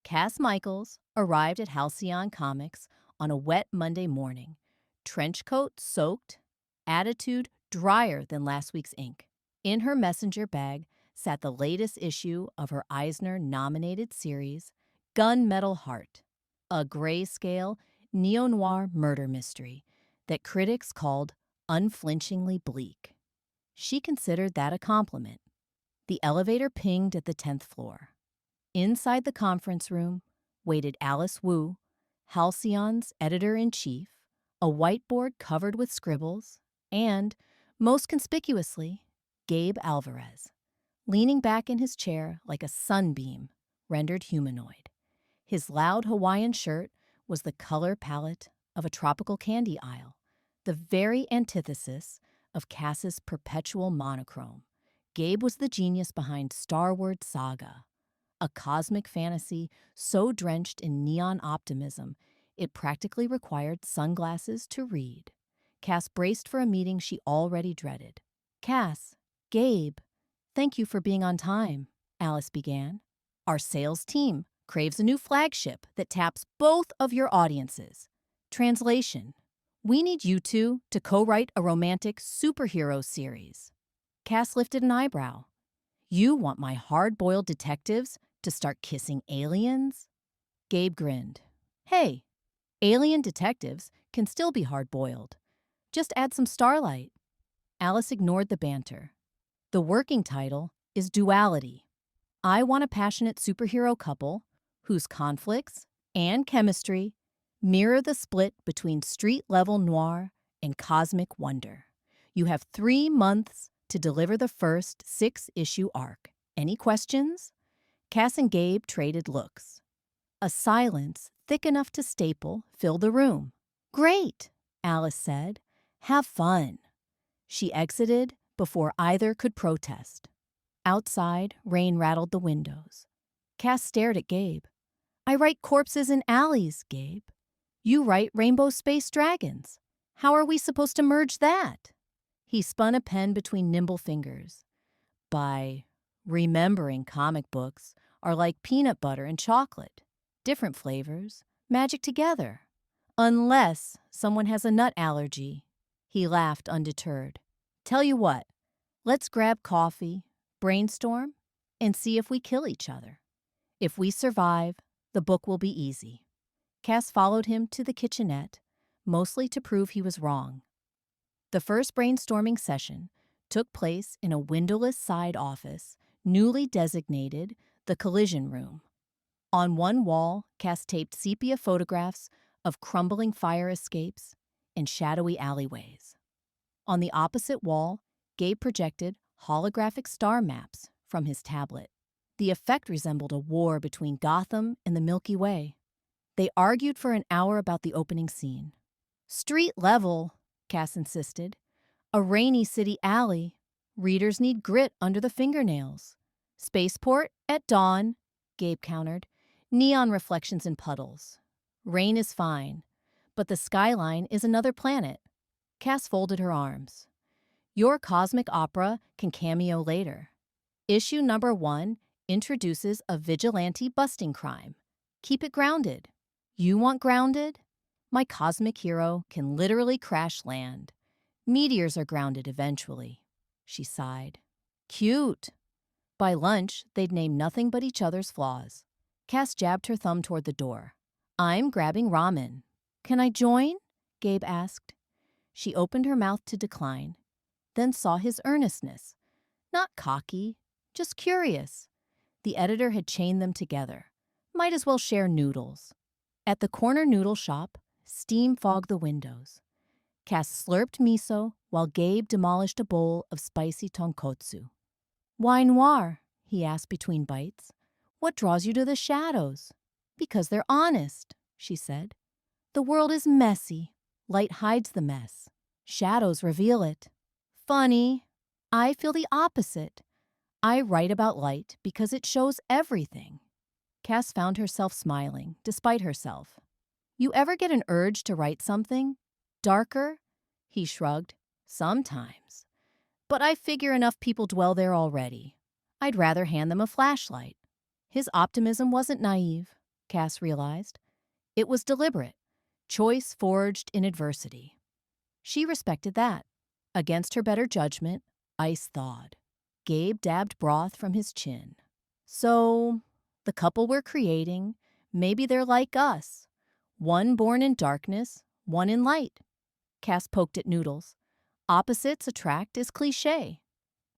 Cass Michaels arrived at Halcyon Comics on a wet Monday morning, trench coat soaked, attitude drier than last week's ink. In her messenger bag sat the latest issue of her Eisner-nominated series, Gunmetal Heart, a grayscale, neo-noir murder mystery that critics called unflinchingly bleak. She considered that a compliment. The elevator pinged at the 10th floor. Inside the conference room waited Alice Wu, Halcyon's editor-in-chief, a whiteboard covered with scribbles, and, most conspicuously, Gabe Alvarez, leaning back in his chair like a sunbeam rendered humanoid. His loud Hawaiian shirt was the color palette of a tropical candy aisle, the very antithesis of Cass's perpetual monochrome. Gabe was the genius behind Starward Saga, a cosmic fantasy so drenched in neon optimism it practically required sunglasses to read. Cass braced for a meeting she already dreaded. "Cass, Gabe, thank you for being on time," Alice began. "Our sales team craves a new flagship that taps both of your audiences. Translation: we need you two to co-write a romantic superhero series." Cass lifted an eyebrow. "You want my hard-boiled detectives to start kissing aliens?" Gabe grinned. "Hey, alien detectives can still be hard-boiled. Just add some starlight." Alice ignored the banter. "The working title is Duality. I want a passionate superhero couple whose conflicts and chemistry mirror the split between street-level noir and cosmic wonder. You have 3 months to deliver the first 6-issue arc. Any questions?" Cass and Gabe traded looks. A silence thick enough to staple filled the room. "Great," Alice said. "Have fun." She exited before either could protest. Outside, rain rattled the windows. Cass stared at Gabe. "I write corpses in alleys, Gabe. You write rainbow space dragons. How are we supposed to merge that?" He spun a pen between nimble fingers. "By remembering comic books are like peanut butter and chocolate. Different flavors, magic together. Unless someone has a nut allergy." He laughed undeterred. "Tell you what, let's grab coffee, brainstorm, and see if we kill each other. If we survive, the book will be easy." Cass followed him to the kitchenette, mostly to prove he was wrong. The first brainstorming session took place in a windowless side office, newly designated the collision room. On one wall, Cass taped sepia photographs of crumbling fire escapes and shadowy alleyways. On the opposite wall, Gabe projected holographic star maps from his tablet. The effect resembled a war between Gotham and the Milky Way. They argued for an hour about the opening scene. "Street level," Cass insisted. "A rainy city alley. Readers need grit under the fingernails." "Spaceport at dawn," Gabe countered. "Neon reflections in puddles. Rain is fine, but the skyline is another planet." Cass folded her arms. "Your cosmic opera can cameo later. Issue number 1 introduces a vigilante busting crime. Keep it grounded." "You want grounded?" "My cosmic hero can literally crash land. Meteors are grounded eventually." She sighed. "Cute." By lunch, they'd name nothing but each other's flaws. Cass jabbed her thumb toward the door. "I'm grabbing ramen." "Can I join?" Gabe asked. She opened her mouth to decline, then saw his earnestness. Not cocky, just curious. The editor had chained them together. Might as well share noodles. At the corner noodle shop, steam fogged the windows. Cass slurped miso while Gabe demolished a bowl of spicy tonkotsu. "Why noir?" he asked between bites. "What draws you to the shadows?" "Because they're honest," she said. "The world is messy. Light hides the mess. Shadows reveal it." "Funny. I feel the opposite. I write about light because it shows everything." Cass found herself smiling, despite herself. "You ever get an urge to write something darker?" He shrugged. "Sometimes. But I figure enough people dwell there already. I'd rather hand them a flashlight." His optimism wasn't naive. Cass realized. It was deliberate, choice forged in adversity. She respected that. Against her better judgment, ice thawed. Gabe dabbed broth from his chin. So, the couple we're creating, maybe they're like us. One born in darkness, one in light. Cass poked at Noodles. Opposites attract is cliché.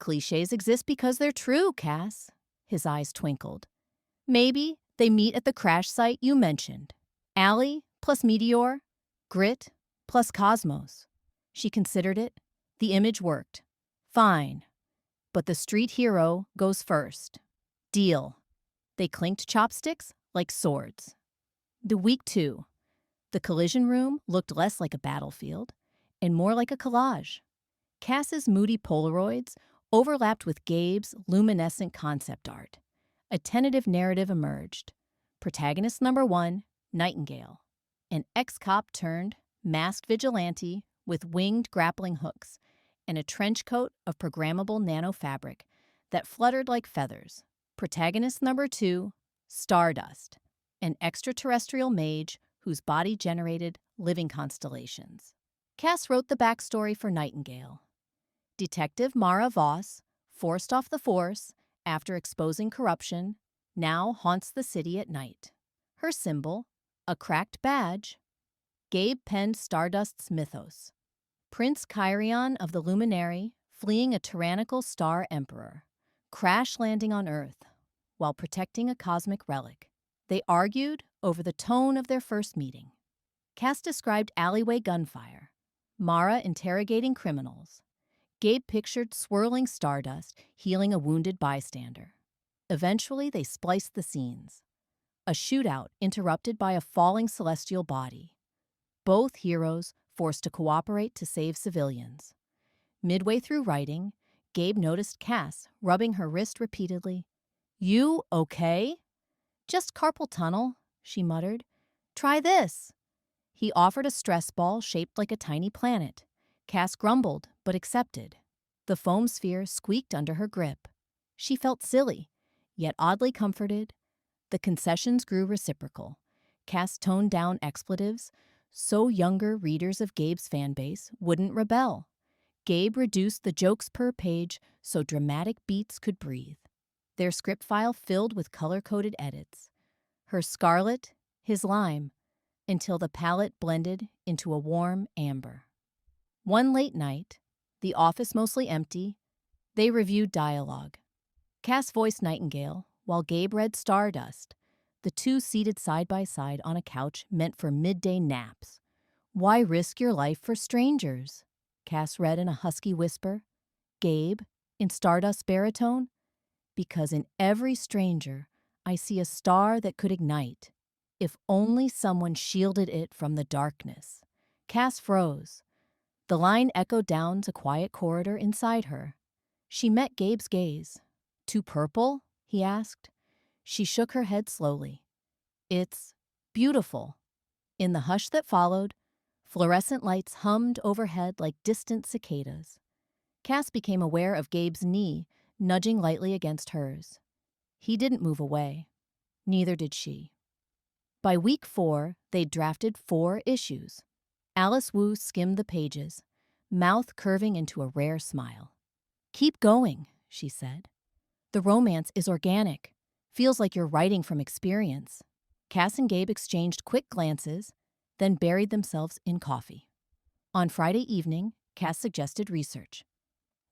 Clichés exist because they're true, Cass. His eyes twinkled. Maybe they meet at the crash site you mentioned. Allie plus Meteor, Grit plus Cosmos. She considered it. The image worked. Fine. But the street hero goes first. Deal. They clinked chopsticks like swords. The week 2. The collision room looked less like a battlefield and more like a collage. Cass's moody Polaroids overlapped with Gabe's luminescent concept art. A tentative narrative emerged. Protagonist number 1, Nightingale. An ex-cop turned masked vigilante with winged grappling hooks and a trench coat of programmable nanofabric that fluttered like feathers. Protagonist number 2, Stardust. An extraterrestrial mage whose body generated living constellations. Cass wrote the backstory for Nightingale. Detective Mara Voss, forced off the force after exposing corruption, now haunts the city at night. Her symbol, a cracked badge. Gabe penned Stardust's mythos. Prince Chiron of the Luminary fleeing a tyrannical star emperor, crash landing on Earth while protecting a cosmic relic. They argued over the tone of their first meeting. Cass described alleyway gunfire, Mara interrogating criminals. Gabe pictured swirling stardust healing a wounded bystander. Eventually, they spliced the scenes. A shootout interrupted by a falling celestial body. Both heroes forced to cooperate to save civilians. Midway through writing, Gabe noticed Cass rubbing her wrist repeatedly. "You okay?" "Just carpal tunnel," she muttered. "Try this." He offered a stress ball shaped like a tiny planet. Cass grumbled, but accepted. The foam sphere squeaked under her grip. She felt silly, yet oddly comforted. The concessions grew reciprocal. Cass toned down expletives, so younger readers of Gabe's fanbase wouldn't rebel. Gabe reduced the jokes per page so dramatic beats could breathe. Their script file filled with color-coded edits. Her scarlet, his lime, until the palette blended into a warm amber. One late night, the office mostly empty, they reviewed dialogue. Cass voiced Nightingale, while Gabe read Stardust, the two seated side by side on a couch meant for midday naps. "Why risk your life for strangers?" Cass read in a husky whisper. Gabe, in Stardust's baritone, "Because in every stranger, I see a star that could ignite. If only someone shielded it from the darkness." Cass froze. The line echoed down to quiet corridor inside her. She met Gabe's gaze. "Too purple?" he asked. She shook her head slowly. "It's beautiful." In the hush that followed, fluorescent lights hummed overhead like distant cicadas. Cass became aware of Gabe's knee nudging lightly against hers. He didn't move away. Neither did she. By week 4, they'd drafted 4 issues. Alice Wu skimmed the pages, mouth curving into a rare smile. "Keep going," she said. "The romance is organic. Feels like you're writing from experience." Cass and Gabe exchanged quick glances, then buried themselves in coffee. On Friday evening, Cass suggested research.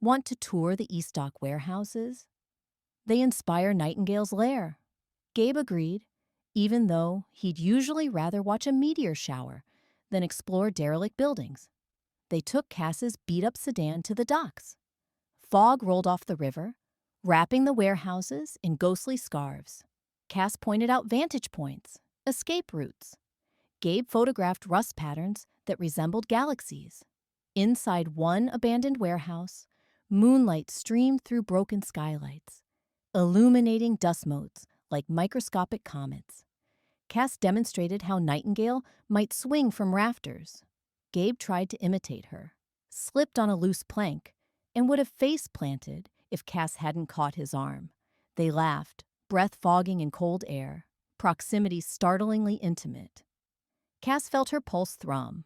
"Want to tour the Eastdock warehouses? They inspire Nightingale's lair." Gabe agreed, even though he'd usually rather watch a meteor shower than explore derelict buildings. They took Cass's beat-up sedan to the docks. Fog rolled off the river, wrapping the warehouses in ghostly scarves. Cass pointed out vantage points, escape routes. Gabe photographed rust patterns that resembled galaxies. Inside one abandoned warehouse, moonlight streamed through broken skylights, illuminating dust motes like microscopic comets. Cass demonstrated how Nightingale might swing from rafters. Gabe tried to imitate her, slipped on a loose plank, and would have face-planted if Cass hadn't caught his arm. They laughed, breath fogging in cold air, proximity startlingly intimate. Cass felt her pulse thrum.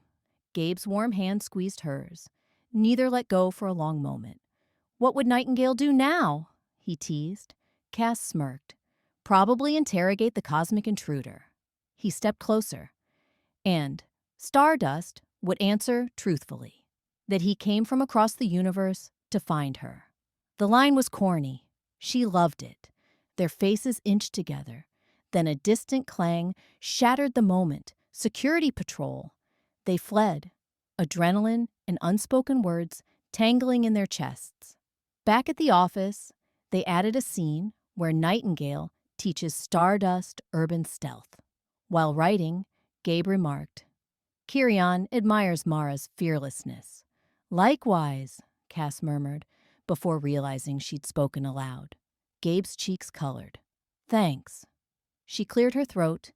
Gabe's warm hand squeezed hers. Neither let go for a long moment. "What would Nightingale do now?" he teased. Cass smirked. "Probably interrogate the cosmic intruder." He stepped closer. And Stardust would answer truthfully that he came from across the universe to find her. The line was corny. She loved it. Their faces inched together. Then a distant clang shattered the moment. Security patrol. They fled, adrenaline and unspoken words tangling in their chests. Back at the office, they added a scene where Nightingale teaches Stardust urban stealth. While writing, Gabe remarked, "Kirion admires Mara's fearlessness." "Likewise," Cass murmured, before realizing she'd spoken aloud. Gabe's cheeks colored. "Thanks." She cleared her throat,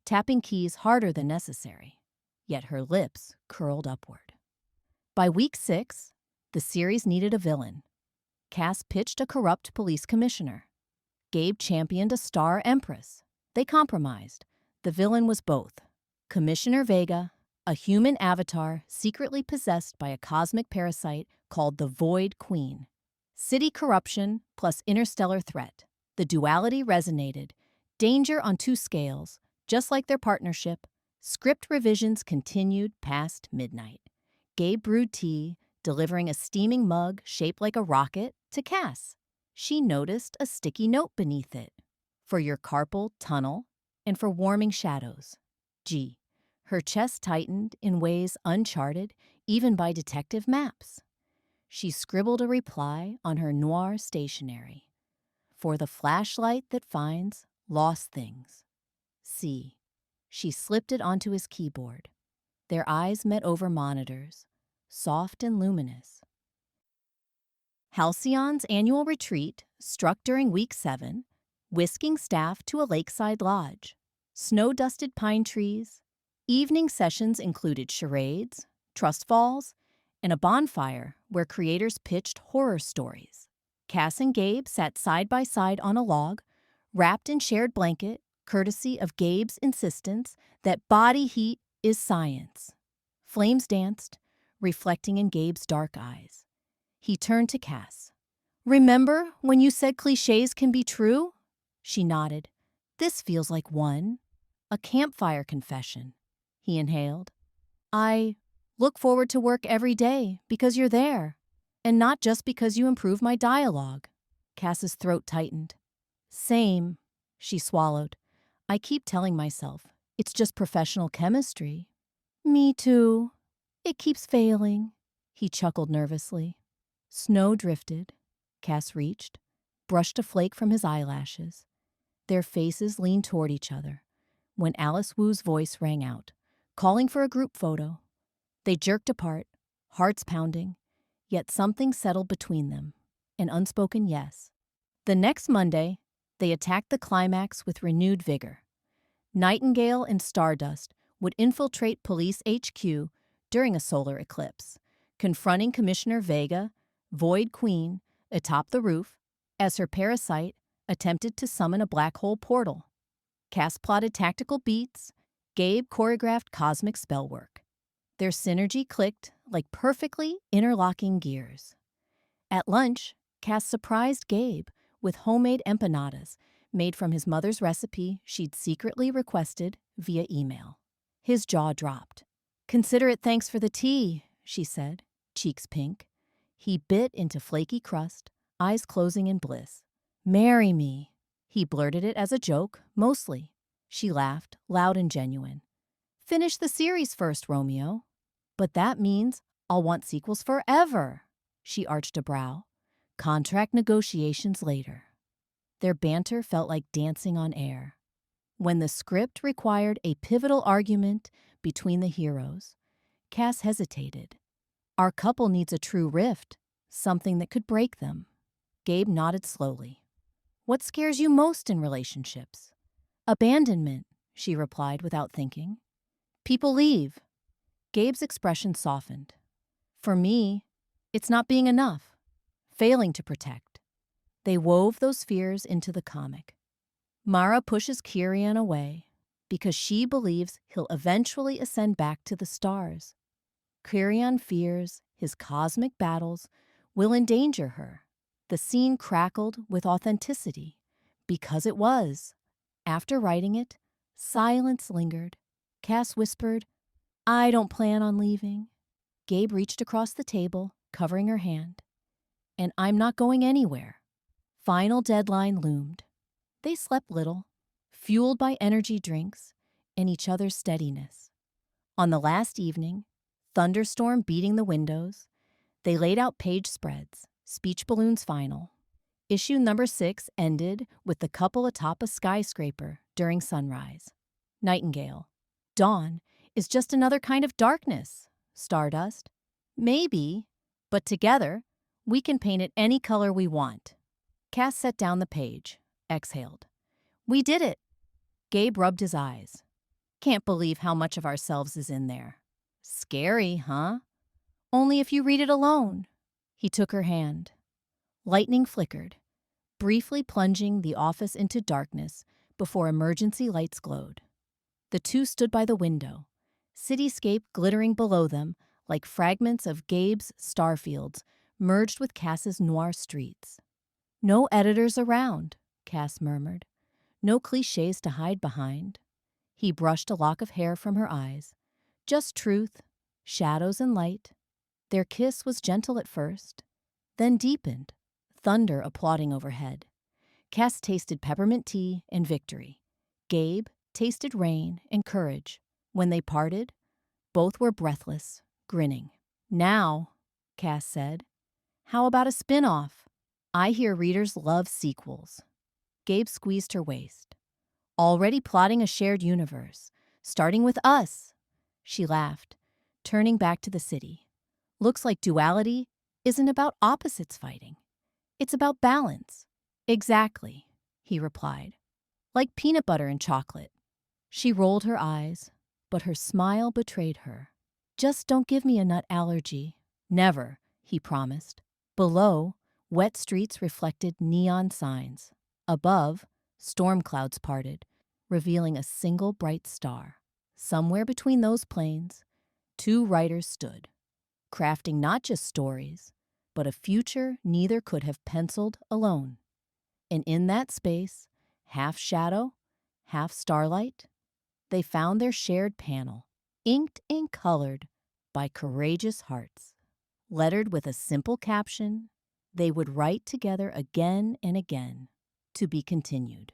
tapping keys harder than necessary. Yet her lips curled upward. By week 6, the series needed a villain. Cass pitched a corrupt police commissioner. Gabe championed a star empress. They compromised. The villain was both. Commissioner Vega, a human avatar secretly possessed by a cosmic parasite called the Void Queen. City corruption plus interstellar threat. The duality resonated. Danger on 2 scales, just like their partnership. Script revisions continued past midnight. Gabe brewed tea, delivering a steaming mug shaped like a rocket to Cass. She noticed a sticky note beneath it. "For your carpal tunnel and for warming shadows. G." Her chest tightened in ways uncharted even by detective maps. She scribbled a reply on her noir stationery. "For the flashlight that finds lost things. C." She slipped it onto his keyboard. Their eyes met over monitors, soft and luminous. Halcyon's annual retreat struck during week 7, whisking staff to a lakeside lodge. Snow-dusted pine trees. Evening sessions included charades, trust falls, and a bonfire where creators pitched horror stories. Cass and Gabe sat side by side on a log, wrapped in shared blanket, courtesy of Gabe's insistence that body heat is science. Flames danced, reflecting in Gabe's dark eyes. He turned to Cass. "Remember when you said clichés can be true?" She nodded. "This feels like one. A campfire confession." He inhaled. "I look forward to work every day because you're there, and not just because you improve my dialogue." Cass's throat tightened. "Same," she swallowed. "I keep telling myself, it's just professional chemistry." "Me too. It keeps failing." He chuckled nervously. Snow drifted. Cass reached, brushed a flake from his eyelashes. Their faces leaned toward each other when Alice Wu's voice rang out, calling for a group photo. They jerked apart, hearts pounding, yet something settled between them, an unspoken yes. The next Monday, they attacked the climax with renewed vigor. Nightingale and Stardust would infiltrate Police HQ during a solar eclipse, confronting Commissioner Vega, Void Queen, atop the roof, as her parasite attempted to summon a black hole portal. Cass plotted tactical beats, Gabe choreographed cosmic spellwork. Their synergy clicked like perfectly interlocking gears. At lunch, Cass surprised Gabe with homemade empanadas made from his mother's recipe she'd secretly requested via email. His jaw dropped. "Consider it thanks for the tea," she said, cheeks pink. He bit into flaky crust, eyes closing in bliss. "Marry me." He blurted it as a joke, mostly. She laughed, loud and genuine. "Finish the series first, Romeo." "But that means I'll want sequels forever." She arched a brow. "Contract negotiations later." Their banter felt like dancing on air. When the script required a pivotal argument between the heroes, Cass hesitated. "Our couple needs a true rift, something that could break them." Gabe nodded slowly. "What scares you most in relationships?" "Abandonment," she replied without thinking. "People leave." Gabe's expression softened. "For me, it's not being enough, failing to protect." They wove those fears into the comic. Mara pushes Kirian away because she believes he'll eventually ascend back to the stars. Kirian fears his cosmic battles will endanger her. The scene crackled with authenticity because it was. After writing it, silence lingered. Cass whispered, "I don't plan on leaving." Gabe reached across the table, covering her hand. "And I'm not going anywhere." Final deadline loomed. They slept little, fueled by energy drinks and each other's steadiness. On the last evening, thunderstorm beating the windows, they laid out page spreads, speech balloons final. Issue number 6 ended with the couple atop a skyscraper during sunrise. Nightingale. Dawn is just another kind of darkness. Stardust. Maybe, but together, we can paint it any color we want. Cass set down the page, exhaled. "We did it." Gabe rubbed his eyes. "Can't believe how much of ourselves is in there." "Scary, huh?" "Only if you read it alone." He took her hand. Lightning flickered, briefly plunging the office into darkness before emergency lights glowed. The two stood by the window, cityscape glittering below them like fragments of Gabe's starfields merged with Cass's noir streets. "No editors around," Cass murmured. "No cliches to hide behind." He brushed a lock of hair from her eyes. "Just truth, shadows and light." Their kiss was gentle at first, then deepened, thunder applauding overhead. Cass tasted peppermint tea and victory. Gabe tasted rain and courage. When they parted, both were breathless, grinning. "Now," Cass said, "how about a spin-off? I hear readers love sequels." Gabe squeezed her waist. "Already plotting a shared universe, starting with us." She laughed, turning back to the city. "Looks like duality isn't about opposites fighting. It's about balance." "Exactly," he replied. "Like peanut butter and chocolate." She rolled her eyes, but her smile betrayed her. "Just don't give me a nut allergy." "Never," he promised. Below, wet streets reflected neon signs. Above, storm clouds parted, revealing a single bright star. Somewhere between those planes, two writers stood, crafting not just stories, but a future neither could have penciled alone. And in that space, half shadow, half starlight, they found their shared panel, inked and colored by courageous hearts. Lettered with a simple caption, they would write together again and again, to be continued.